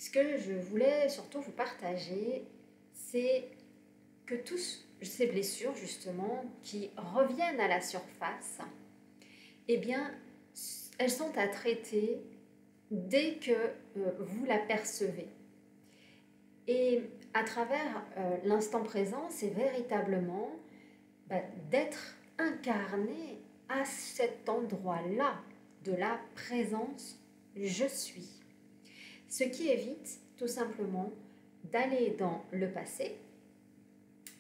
Ce que je voulais surtout vous partager, c'est que toutes ces blessures, justement, qui reviennent à la surface, eh bien, elles sont à traiter dès que vous l'apercevez. Et à travers l'instant présent, c'est véritablement d'être incarné à cet endroit-là de la présence je suis. Ce qui évite tout simplement d'aller dans le passé,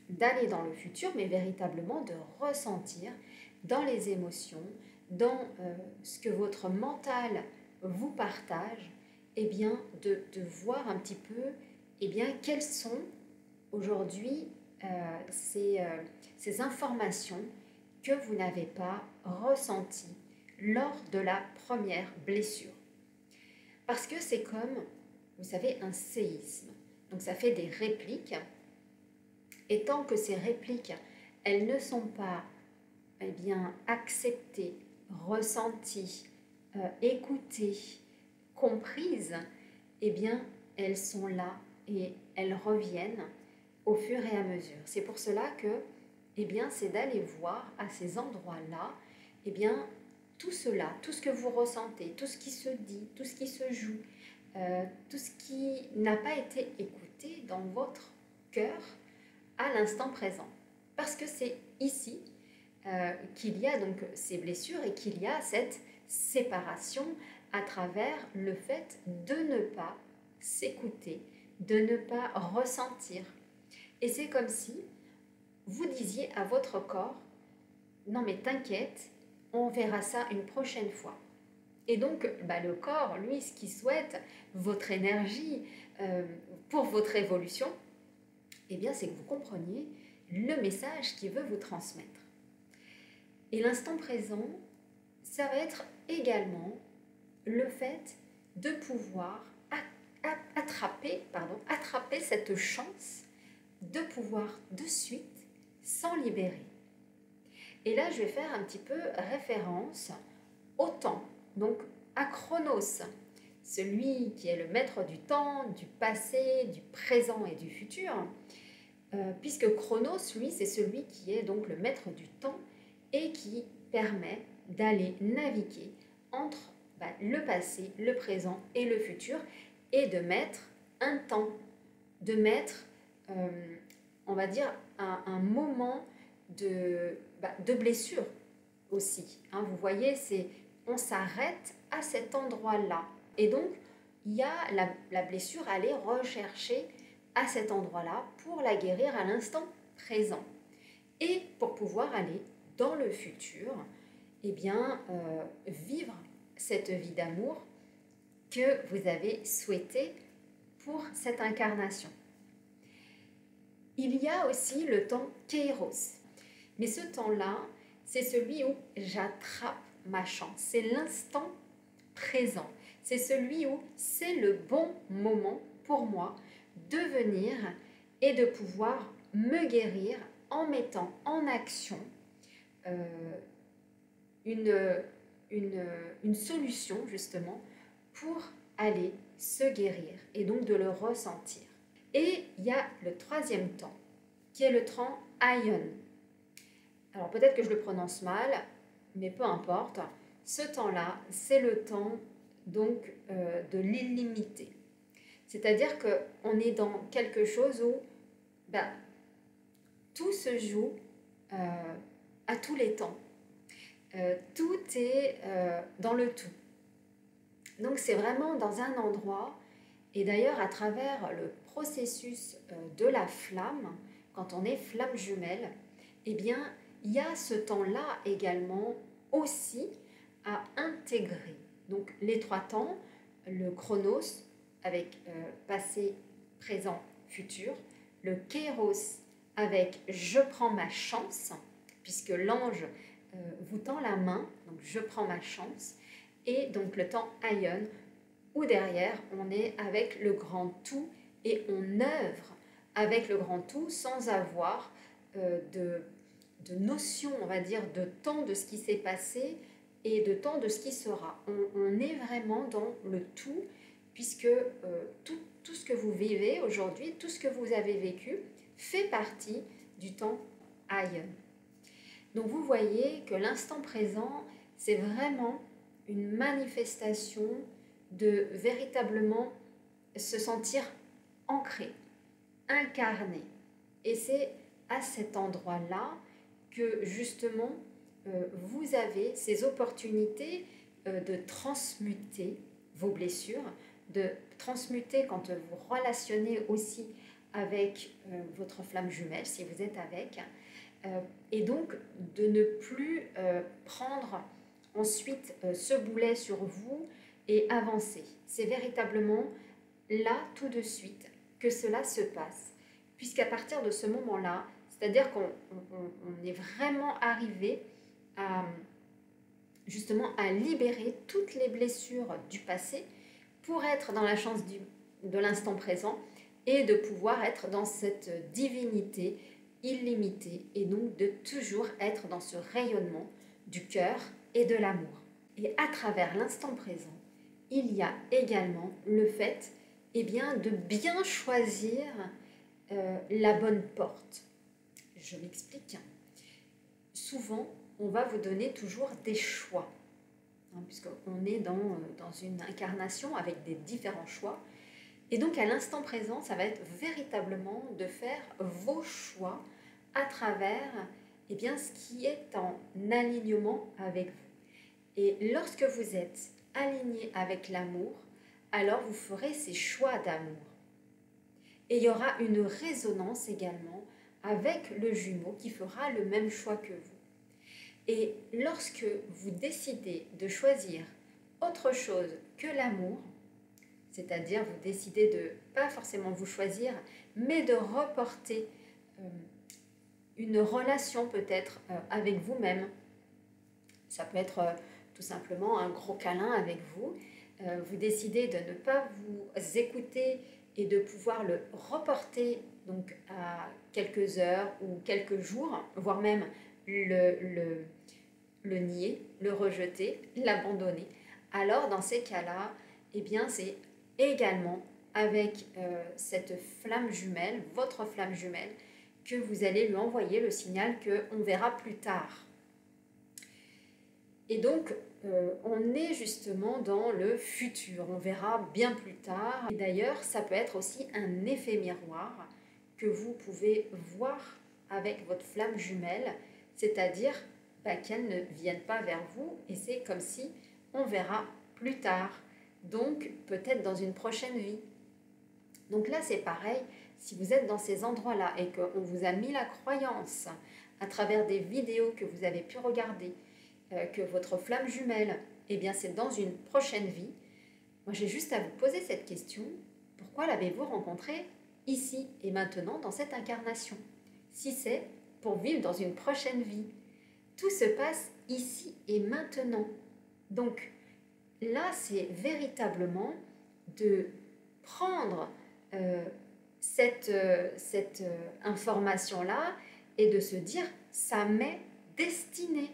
d'aller dans le futur, mais véritablement de ressentir dans les émotions, dans ce que votre mental vous partage, eh bien de voir un petit peu quelles sont aujourd'hui ces informations que vous n'avez pas ressenties lors de la première blessure. Parce que c'est comme, vous savez, un séisme. Donc ça fait des répliques. Et tant que ces répliques, elles ne sont pas acceptées, ressenties, écoutées, comprises, elles sont là et elles reviennent au fur et à mesure. C'est pour cela que c'est d'aller voir à ces endroits-là tout cela, tout ce que vous ressentez, tout ce qui se dit, tout ce qui se joue, tout ce qui n'a pas été écouté dans votre cœur à l'instant présent. Parce que c'est ici qu'il y a donc ces blessures et qu'il y a cette séparation à travers le fait de ne pas s'écouter, de ne pas ressentir. Et c'est comme si vous disiez à votre corps « Non mais t'inquiète, on verra ça une prochaine fois ». Et donc le corps, lui, ce qu'il souhaite, votre énergie pour votre évolution, c'est que vous compreniez le message qu'il veut vous transmettre. Et l'instant présent, ça va être également le fait de pouvoir attraper cette chance de pouvoir de suite s'en libérer. Et là, je vais faire un petit peu référence au temps, donc à Chronos, celui qui est le maître du temps, du passé, du présent et du futur, puisque Chronos, lui, c'est celui qui est donc le maître du temps et qui permet d'aller naviguer entre le passé, le présent et le futur et de mettre un temps, de mettre, on va dire, un moment de blessure aussi. Vous voyez, on s'arrête à cet endroit-là. Et donc, il y a la blessure à aller rechercher à cet endroit-là pour la guérir à l'instant présent. Et pour pouvoir aller dans le futur, vivre cette vie d'amour que vous avez souhaitée pour cette incarnation. Il y a aussi le temps Kairos. Mais ce temps-là, c'est celui où j'attrape ma chance. C'est l'instant présent. C'est celui où c'est le bon moment pour moi de venir et de pouvoir me guérir en mettant en action une solution justement pour aller se guérir et donc de le ressentir. Et il y a le troisième temps qui est le temps Aion. Alors peut-être que je le prononce mal, mais peu importe. Ce temps-là, c'est le temps donc de l'illimité. C'est-à-dire qu'on est dans quelque chose où tout se joue à tous les temps. Tout est dans le tout. Donc c'est vraiment dans un endroit, et d'ailleurs à travers le processus de la flamme, quand on est flamme jumelle, il y a ce temps-là également aussi à intégrer. Donc les trois temps, le chronos avec passé, présent, futur, le kairos avec je prends ma chance, puisque l'ange vous tend la main, donc je prends ma chance, et donc le temps Aion, où derrière on est avec le grand tout et on œuvre avec le grand tout sans avoir de notion, on va dire, de temps de ce qui s'est passé et de temps de ce qui sera. On est vraiment dans le tout, puisque tout ce que vous vivez aujourd'hui, tout ce que vous avez vécu, fait partie du temps Aïen. Donc vous voyez que l'instant présent, c'est vraiment une manifestation de véritablement se sentir ancré, incarné. Et c'est à cet endroit-là que justement vous avez ces opportunités de transmuter vos blessures, de transmuter quand vous relationnez aussi avec votre flamme jumelle, si vous êtes avec, et donc de ne plus prendre ensuite ce boulet sur vous et avancer. C'est véritablement là, tout de suite, que cela se passe. Puisqu'à partir de ce moment-là, c'est-à-dire qu'on est vraiment arrivé à, justement à libérer toutes les blessures du passé pour être dans la chance de l'instant présent et de pouvoir être dans cette divinité illimitée et donc de toujours être dans ce rayonnement du cœur et de l'amour. Et à travers l'instant présent, il y a également le fait de bien choisir la bonne porte. Je m'explique. Souvent, on va vous donner toujours des choix, puisqu'on est dans une incarnation avec des différents choix. Et donc, à l'instant présent, ça va être véritablement de faire vos choix à travers ce qui est en alignement avec vous. Et lorsque vous êtes aligné avec l'amour, alors vous ferez ces choix d'amour. Et il y aura une résonance également avec le jumeau qui fera le même choix que vous. Et lorsque vous décidez de choisir autre chose que l'amour, c'est-à-dire vous décidez de pas forcément vous choisir, mais de reporter une relation peut-être avec vous-même. Ça peut être tout simplement un gros câlin avec vous. Vous décidez de ne pas vous écouter et de pouvoir le reporter donc à quelques heures ou quelques jours, voire même le nier, le rejeter, l'abandonner. Alors dans ces cas-là, c'est également avec cette flamme jumelle, votre flamme jumelle, que vous allez lui envoyer le signal qu'on verra plus tard. Et donc, on est justement dans le futur, on verra bien plus tard. Et d'ailleurs, ça peut être aussi un effet miroir que vous pouvez voir avec votre flamme jumelle, c'est-à-dire qu'elle ne vienne pas vers vous et c'est comme si on verra plus tard, donc peut-être dans une prochaine vie. Donc là, c'est pareil, si vous êtes dans ces endroits-là et qu'on vous a mis la croyance à travers des vidéos que vous avez pu regarder, que votre flamme jumelle, c'est dans une prochaine vie, moi j'ai juste à vous poser cette question, pourquoi l'avez-vous rencontré ici et maintenant dans cette incarnation? Si c'est pour vivre dans une prochaine vie, tout se passe ici et maintenant. Donc là, c'est véritablement de prendre cette information-là et de se dire, ça m'est destiné.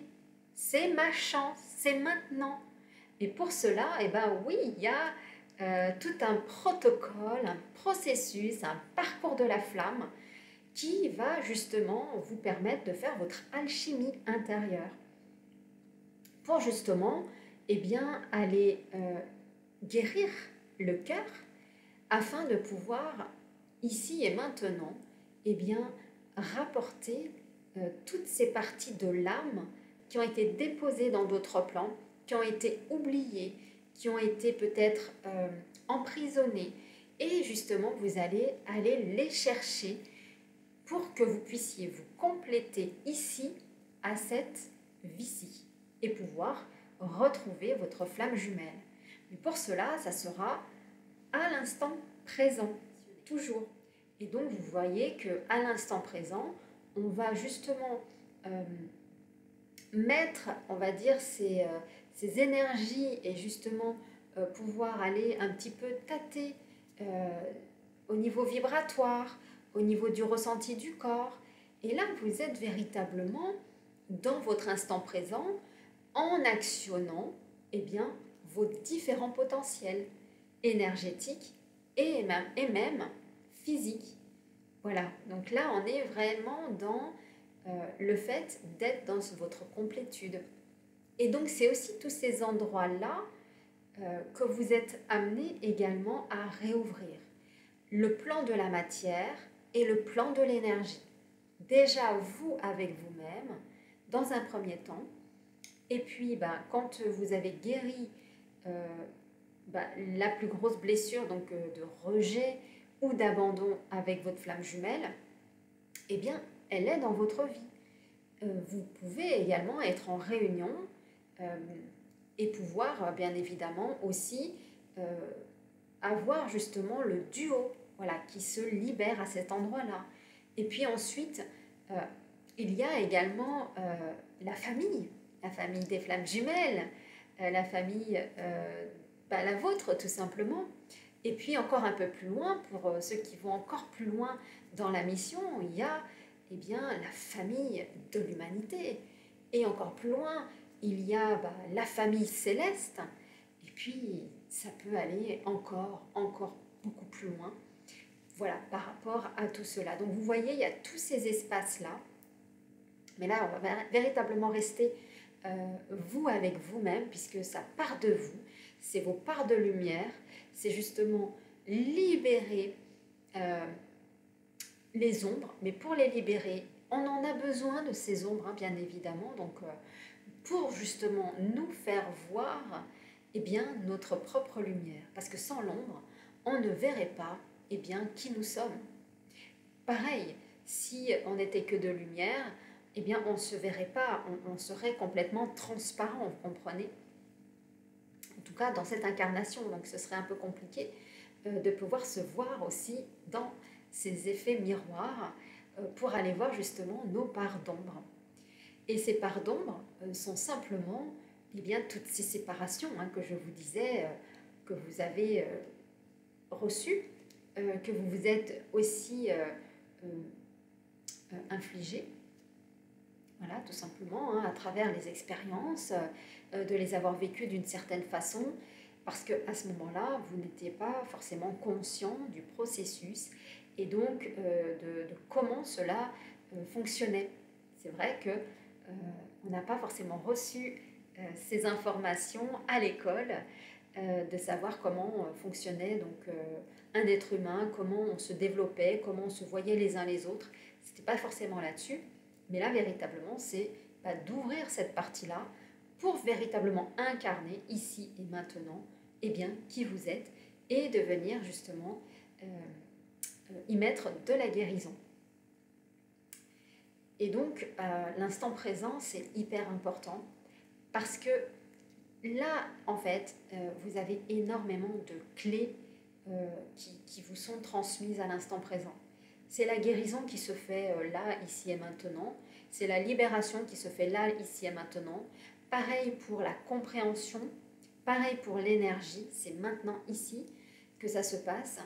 C'est ma chance, c'est maintenant. Et pour cela, oui, il y a tout un protocole, un processus, un parcours de la flamme qui va justement vous permettre de faire votre alchimie intérieure pour justement aller guérir le cœur afin de pouvoir ici et maintenant rapporter toutes ces parties de l'âme qui ont été déposées dans d'autres plans, qui ont été oubliées, qui ont été peut-être emprisonnées. Et justement, vous allez aller les chercher pour que vous puissiez vous compléter ici, à cette vie-ci, et pouvoir retrouver votre flamme jumelle. Mais pour cela, ça sera à l'instant présent, toujours. Et donc, vous voyez qu'à l'instant présent, on va justement mettre, on va dire, ces énergies et justement pouvoir aller un petit peu tâter au niveau vibratoire, au niveau du ressenti du corps. Et là, vous êtes véritablement dans votre instant présent en actionnant vos différents potentiels énergétiques et même physique. Voilà, donc là on est vraiment dans le fait d'être dans votre complétude. Et donc c'est aussi tous ces endroits-là que vous êtes amené également à réouvrir. Le plan de la matière et le plan de l'énergie. Déjà vous avec vous-même, dans un premier temps, et puis quand vous avez guéri la plus grosse blessure, donc de rejet ou d'abandon avec votre flamme jumelle, eh bien, elle est dans votre vie. Vous pouvez également être en réunion et pouvoir, bien évidemment, aussi avoir justement le duo, voilà, qui se libère à cet endroit-là. Et puis ensuite, il y a également la famille des flammes jumelles, la famille, la vôtre tout simplement. Et puis encore un peu plus loin, pour ceux qui vont encore plus loin dans la mission, il y a la famille de l'humanité. Et encore plus loin, il y a la famille céleste. Et puis, ça peut aller encore beaucoup plus loin. Voilà, par rapport à tout cela. Donc vous voyez, il y a tous ces espaces-là. Mais là, on va véritablement rester vous avec vous-même, puisque ça part de vous. C'est vos parts de lumière. C'est justement libérer les ombres. Mais pour les libérer, on en a besoin de ces ombres, bien évidemment. Donc, pour justement nous faire voir notre propre lumière. Parce que sans l'ombre, on ne verrait pas qui nous sommes. Pareil, si on n'était que de lumière, on ne se verrait pas, on serait complètement transparent, vous comprenez? En tout cas, dans cette incarnation, donc ce serait un peu compliqué de pouvoir se voir aussi dans ces effets miroirs pour aller voir justement nos parts d'ombre. Et ces parts d'ombre sont simplement toutes ces séparations que je vous disais, que vous avez reçues, que vous vous êtes aussi infligées. Voilà, tout simplement, à travers les expériences, de les avoir vécues d'une certaine façon, parce qu'à ce moment-là, vous n'étiez pas forcément conscient du processus et donc de comment cela fonctionnait. C'est vrai que on n'a pas forcément reçu ces informations à l'école, de savoir comment fonctionnait donc, un être humain, comment on se développait, comment on se voyait les uns les autres. C'était pas forcément là-dessus. Mais là, véritablement, c'est d'ouvrir cette partie-là pour véritablement incarner ici et maintenant qui vous êtes et de venir justement y mettre de la guérison. Et donc, l'instant présent, c'est hyper important parce que là, en fait, vous avez énormément de clés qui vous sont transmises à l'instant présent. C'est la guérison qui se fait là, ici et maintenant. C'est la libération qui se fait là, ici et maintenant. Pareil pour la compréhension, pareil pour l'énergie. C'est maintenant, ici, que ça se passe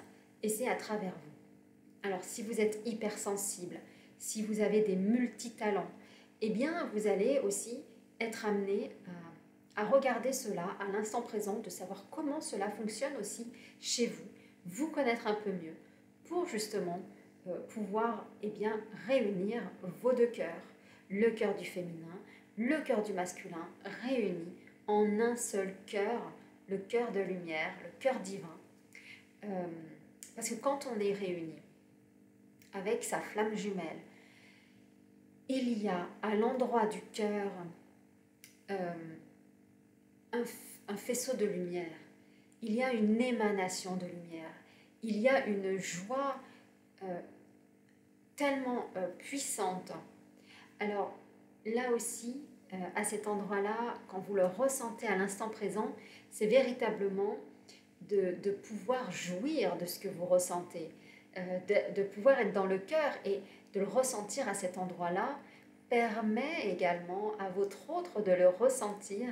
et c'est à travers vous. Alors, si vous êtes hypersensible, si vous avez des multitalents, vous allez aussi être amené à regarder cela à l'instant présent, de savoir comment cela fonctionne aussi chez vous, vous connaître un peu mieux pour justement pouvoir réunir vos deux cœurs, le cœur du féminin, le cœur du masculin, réunis en un seul cœur, le cœur de lumière, le cœur divin. Parce que quand on est réunis avec sa flamme jumelle, il y a à l'endroit du cœur un faisceau de lumière, il y a une émanation de lumière, il y a une joie tellement puissante. Alors là aussi, à cet endroit-là, quand vous le ressentez à l'instant présent, c'est véritablement de pouvoir jouir de ce que vous ressentez, de pouvoir être dans le cœur et de le ressentir à cet endroit-là permet également à votre autre de le ressentir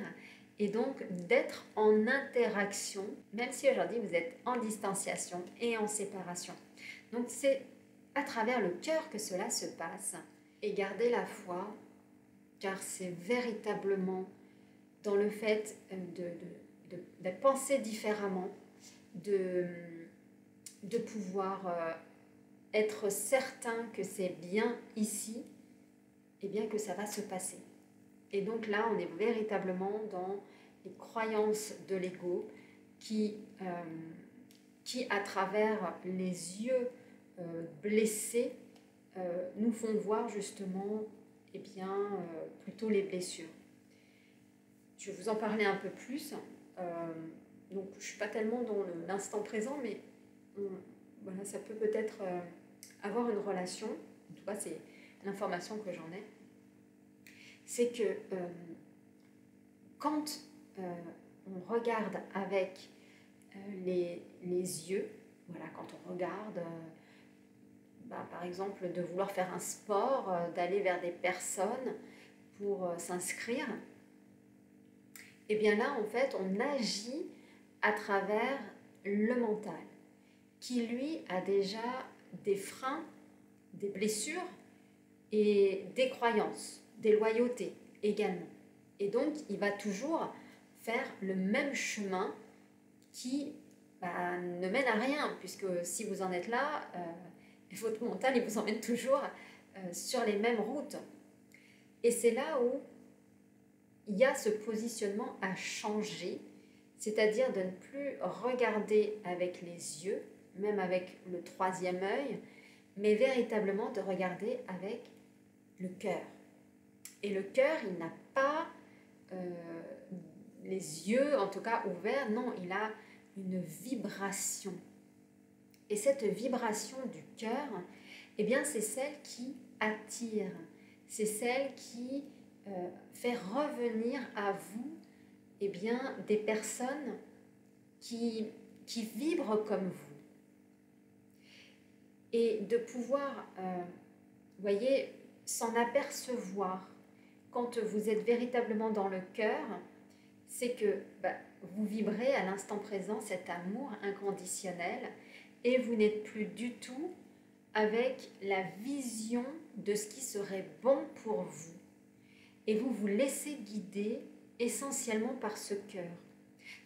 et donc d'être en interaction, même si aujourd'hui vous êtes en distanciation et en séparation. Donc c'est à travers le cœur que cela se passe. Et gardez la foi, car c'est véritablement dans le fait de penser différemment, de de pouvoir être certain que c'est bien ici, et bien que ça va se passer. Et donc là, on est véritablement dans les croyances de l'ego qui, à travers les yeux blessés, nous font voir justement plutôt les blessures. Je vais vous en parler un peu plus. Donc, je ne suis pas tellement dans l'instant présent, mais voilà, ça peut peut-être avoir une relation. En tout cas, c'est l'information que j'en ai. C'est que quand on regarde avec les yeux, voilà, quand on regarde, par exemple, de vouloir faire un sport, d'aller vers des personnes pour s'inscrire, et bien là, en fait, on agit à travers le mental, qui lui a déjà des freins, des blessures et des croyances, des loyautés également. Et donc, il va toujours faire le même chemin qui ne mène à rien, puisque si vous en êtes là, votre mental, il vous emmène toujours sur les mêmes routes. Et c'est là où il y a ce positionnement à changer, c'est-à-dire de ne plus regarder avec les yeux, même avec le troisième œil, mais véritablement de regarder avec le cœur. Et le cœur, il n'a pas les yeux, en tout cas, ouverts, non, il a une vibration. Et cette vibration du cœur, eh bien, c'est celle qui attire, c'est celle qui fait revenir à vous eh bien, des personnes qui vibrent comme vous. Et de pouvoir, voyez, s'en apercevoir quand vous êtes véritablement dans le cœur, c'est que vous vibrez à l'instant présent cet amour inconditionnel et vous n'êtes plus du tout avec la vision de ce qui serait bon pour vous. Et vous vous laissez guider essentiellement par ce cœur.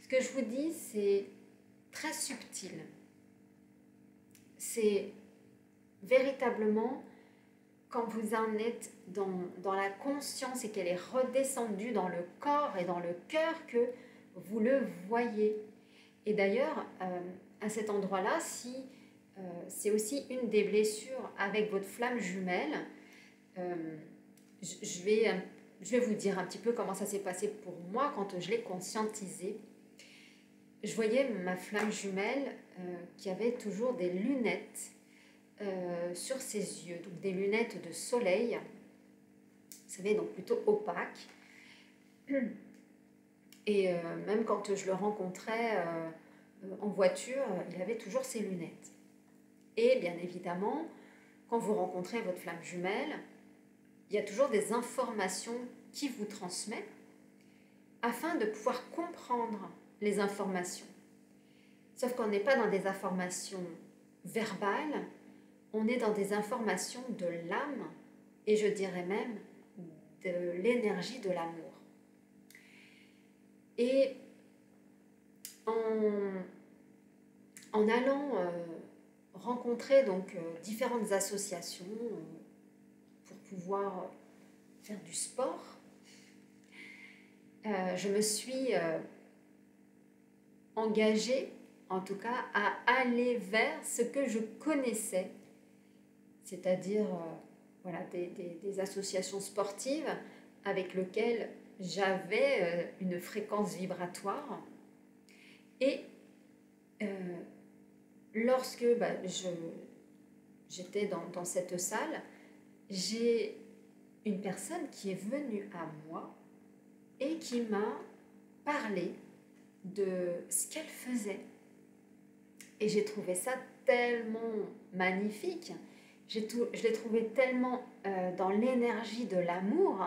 Ce que je vous dis, c'est très subtil. C'est véritablement quand vous en êtes dans la conscience et qu'elle est redescendue dans le corps et dans le cœur que vous le voyez. Et d'ailleurs, à cet endroit-là, si c'est aussi une des blessures avec votre flamme jumelle, je vais vous dire un petit peu comment ça s'est passé pour moi quand je l'ai conscientisé. Je voyais ma flamme jumelle qui avait toujours des lunettes sur ses yeux, donc des lunettes de soleil, vous savez, donc plutôt opaques. Et même quand je le rencontrais en voiture, il avait toujours ses lunettes. Et bien évidemment, quand vous rencontrez votre flamme jumelle, il y a toujours des informations qui vous transmet afin de pouvoir comprendre les informations. Sauf qu'on n'est pas dans des informations verbales, on est dans des informations de l'âme et je dirais même de l'énergie de l'amour. Et en allant rencontrer donc différentes associations pour pouvoir faire du sport, je me suis engagée, en tout cas, à aller vers ce que je connaissais, c'est-à-dire voilà, des associations sportives avec lesquelles j'avais une fréquence vibratoire. Et lorsque j'étais dans cette salle, j'ai une personne qui est venue à moi et qui m'a parlé de ce qu'elle faisait. Et j'ai trouvé ça tellement magnifique. Je l'ai trouvé tellement dans l'énergie de l'amour.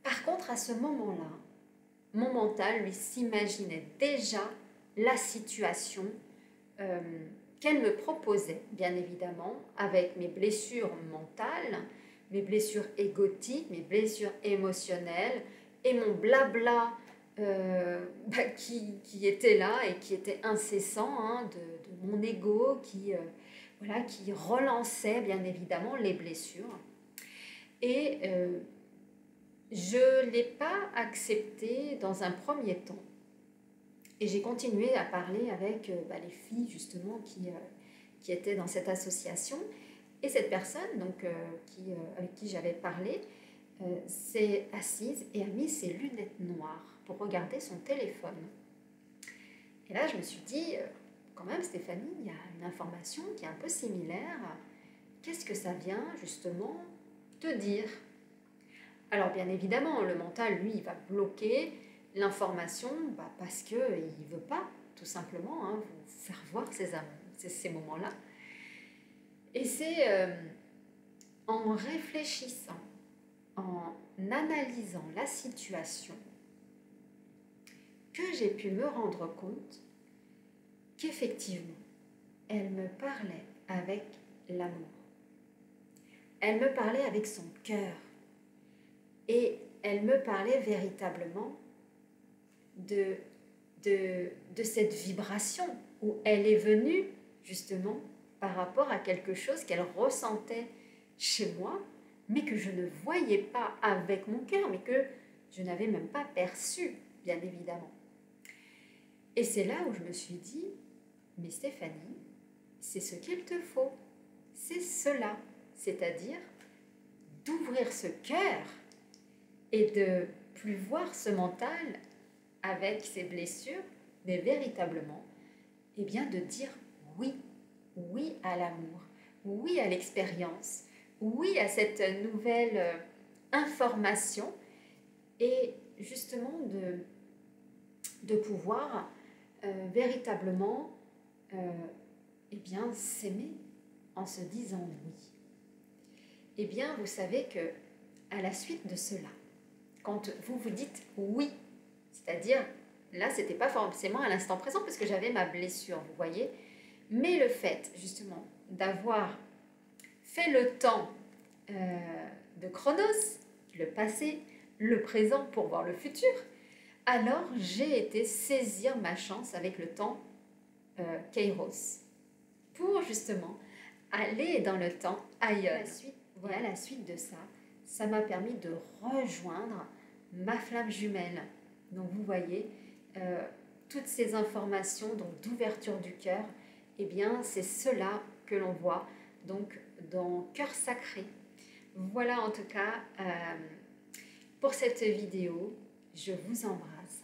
Par contre, à ce moment-là, mon mental lui s'imaginait déjà la situation qu'elle me proposait, bien évidemment, avec mes blessures mentales, mes blessures égotiques, mes blessures émotionnelles et mon blabla qui était là et qui était incessant de mon ego voilà, qui relançait bien évidemment les blessures. Et je ne l'ai pas accepté dans un premier temps. Et j'ai continué à parler avec les filles justement qui étaient dans cette association. Et cette personne donc, avec qui j'avais parlé s'est assise et a mis ses lunettes noires pour regarder son téléphone. Et là, je me suis dit, quand même Stéphanie, il y a une information qui est un peu similaire. Qu'est-ce que ça vient justement te dire? Alors bien évidemment, le mental, lui, il va bloquer l'information parce qu'il ne veut pas, tout simplement, hein, vous faire voir ces moments-là. Et c'est en réfléchissant, en analysant la situation, que j'ai pu me rendre compte qu'effectivement, elle me parlait avec l'amour. Elle me parlait avec son cœur. Et elle me parlait véritablement de cette vibration où elle est venue justement par rapport à quelque chose qu'elle ressentait chez moi, mais que je ne voyais pas avec mon cœur, mais que je n'avais même pas perçu, bien évidemment. Et c'est là où je me suis dit, mais Stéphanie, c'est ce qu'il te faut, c'est cela, c'est-à-dire d'ouvrir ce cœur et de plus voir ce mental avec ses blessures, mais véritablement, eh bien de dire oui, oui à l'amour, oui à l'expérience, oui à cette nouvelle information et justement de pouvoir véritablement eh bien s'aimer en se disant oui. Eh bien, vous savez que à la suite de cela, quand vous vous dites oui, c'est-à-dire, là, c'était pas forcément à l'instant présent parce que j'avais ma blessure, vous voyez, mais le fait, justement, d'avoir fait le temps de Chronos, le passé, le présent pour voir le futur, alors j'ai été saisir ma chance avec le temps Kairos pour justement aller dans le temps ailleurs. Et à la suite de ça, ça m'a permis de rejoindre ma flamme jumelle. Donc vous voyez, toutes ces informations d'ouverture du cœur, eh bien c'est cela que l'on voit donc dans Cœur Sacré. Voilà en tout cas pour cette vidéo. Je vous embrasse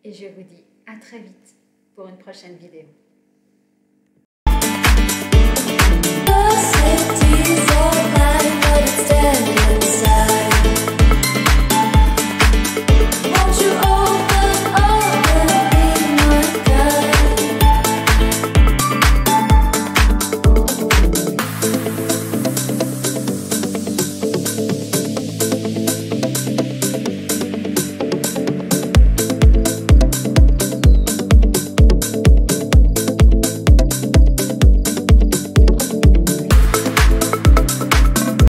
et je vous dis à très vite pour une prochaine vidéo.